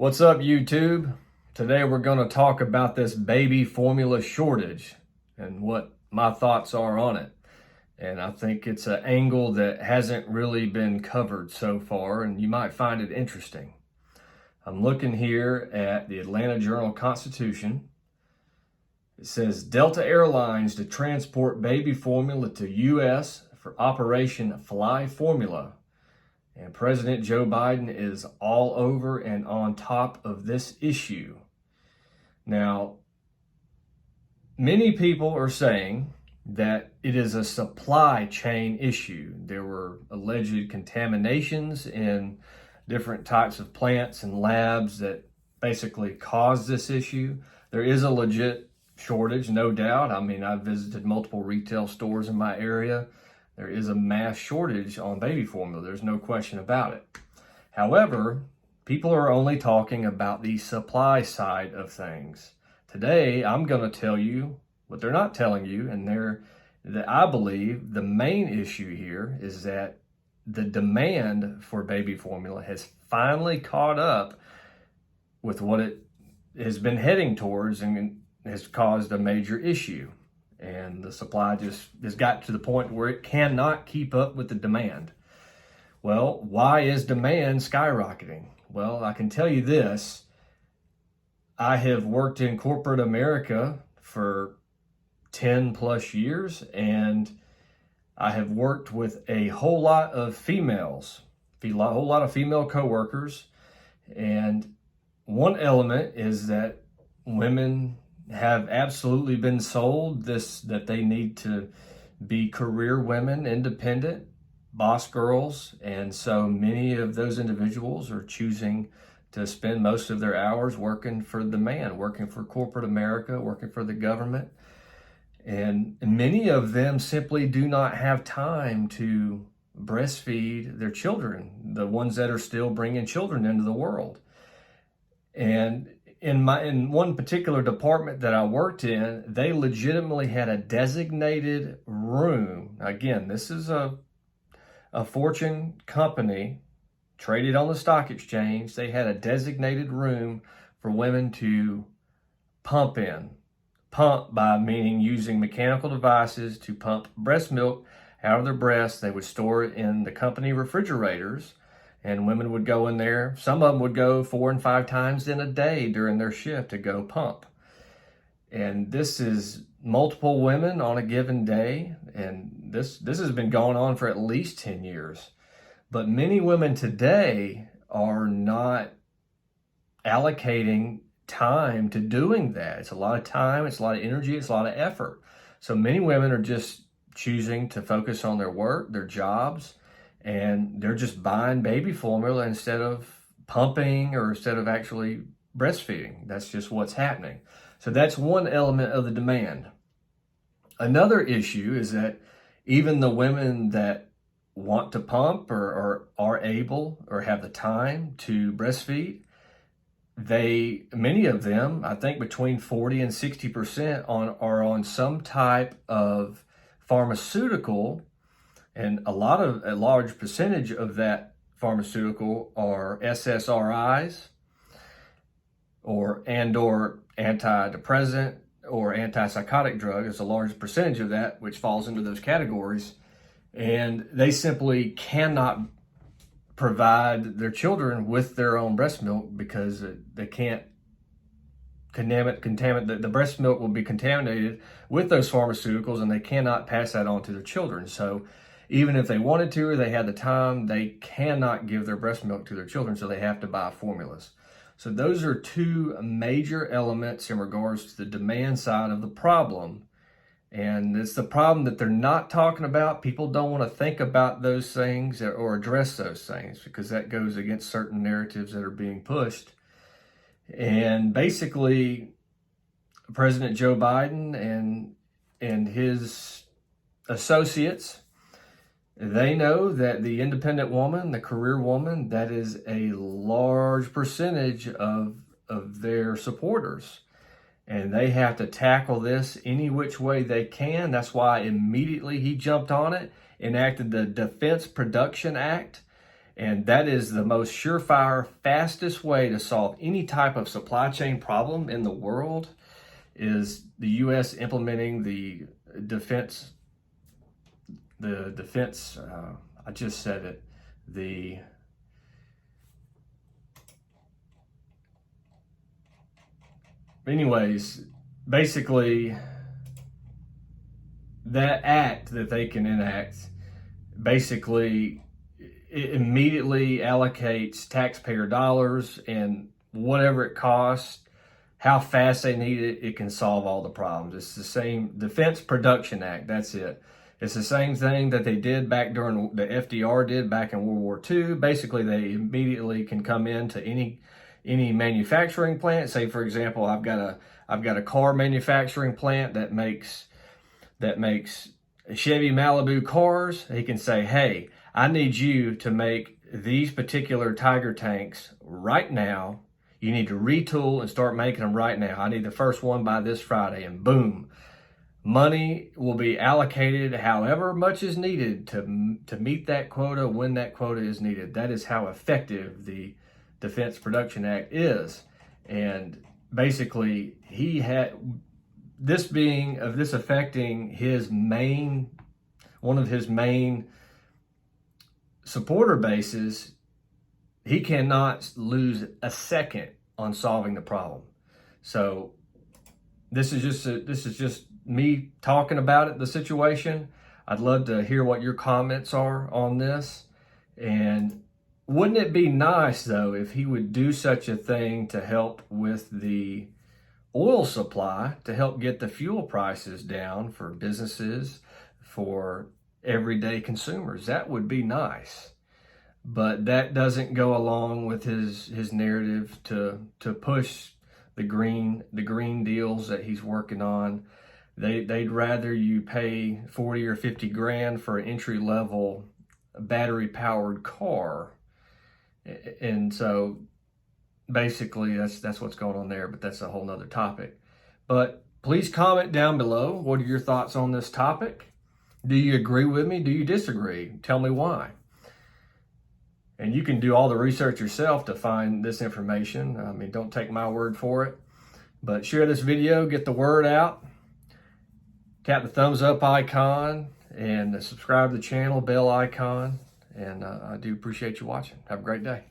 What's up, YouTube? Today we're going to talk about this baby formula shortage and what my thoughts are on it. And I think it's an angle that hasn't really been covered so far, and you might find it interesting. I'm looking here at the Atlanta Journal-Constitution. It says Delta Airlines to transport baby formula to U.S. for Operation Fly Formula. And President Joe Biden is all over and on top of this issue. Now, many people are saying that it is a supply chain issue. There were alleged contaminations in different types of plants and labs that basically caused this issue. There is a legit shortage, no doubt. I mean, I've visited multiple retail stores in my area. There is a mass shortage on baby formula. There's no question about it. However, people are only talking about the supply side of things. Today, I'm going to tell you what they're not telling you, and that I believe the main issue here is that the demand for baby formula has finally caught up with what it has been heading towards and has caused a major issue. And the supply just has got to the point where it cannot keep up with the demand. Well, why is demand skyrocketing? Well, I can tell you this. I have worked in corporate America for 10 plus years, and I have worked with a whole lot of females, a whole lot of female coworkers. And one element is that women have absolutely been sold that they need to be career women, independent, boss girls. And so many of those individuals are choosing to spend most of their hours working for the man, working for corporate America, working for the government. And many of them simply do not have time to breastfeed their children, the ones that are still bringing children into the world. And in one particular department that I worked in, they legitimately had a designated room. Again, this is a Fortune company traded on the stock exchange. They had a designated room for women to pump in. Pump by meaning using mechanical devices to pump breast milk out of their breasts. They would store it in the company refrigerators. And women would go in there. Some of them would go 4 and 5 times in a day during their shift to go pump. And this is multiple women on a given day. And this has been going on for at least 10 years. But many women today are not allocating time to doing that. It's a lot of time, it's a lot of energy, it's a lot of effort. So many women are just choosing to focus on their work, their jobs, and they're just buying baby formula instead of pumping or instead of actually breastfeeding. That's just what's happening. So that's one element of the demand. Another issue is that even the women that want to pump or are able or have the time to breastfeed, many of them, I think between 40 and 60% are on some type of pharmaceutical. And a large percentage of that pharmaceutical are SSRIs or antidepressant or antipsychotic drug. It's a large percentage of that which falls into those categories. And they simply cannot provide their children with their own breast milk because they can't contaminate. The breast milk will be contaminated with those pharmaceuticals, and they cannot pass that on to their children. So even if they wanted to or they had the time, they cannot give their breast milk to their children, so they have to buy formulas. So those are two major elements in regards to the demand side of the problem. And it's the problem that they're not talking about. People don't want to think about those things or address those things because that goes against certain narratives that are being pushed. And basically, President Joe Biden and his associates, they know that the independent woman, the career woman, that is a large percentage of their supporters. And they have to tackle this any which way they can. That's why immediately he jumped on it, enacted the Defense Production Act. And that is the most surefire, fastest way to solve any type of supply chain problem in the world, is the U.S. implementing the defense, I just said it, anyways, basically that act that they can enact, basically it immediately allocates taxpayer dollars, and whatever it costs, how fast they need it, it can solve all the problems. It's the same Defense Production Act. That's it. It's the same thing that they did back during the FDR did back in World War II. Basically, they immediately can come into any manufacturing plant. Say, for example, I've got a car manufacturing plant that makes Chevy Malibu cars. He can say, hey, I need you to make these particular Tiger tanks right now. You need to retool and start making them right now. I need the first one by this Friday, and boom, money will be allocated however much is needed to meet that quota when that quota is needed. That is how effective the Defense Production Act is. And basically, he had this affecting one of his main supporter bases. He cannot lose a second on solving the problem. So this is just me talking about it, the situation. I'd love to hear what your comments are on this. And wouldn't it be nice, though, if he would do such a thing to help with the oil supply, to help get the fuel prices down for businesses, for everyday consumers? That would be nice. But that doesn't go along with his narrative to push the green deals that he's working on. They'd rather you pay 40 or 50 grand for an entry level battery powered car. And so basically that's what's going on there, but that's a whole nother topic. But please comment down below. What are your thoughts on this topic? Do you agree with me? Do you disagree? Tell me why. And you can do all the research yourself to find this information. I mean, don't take my word for it. But share this video, get the word out. Tap the thumbs up icon and subscribe to the channel, bell icon. And I do appreciate you watching. Have a great day.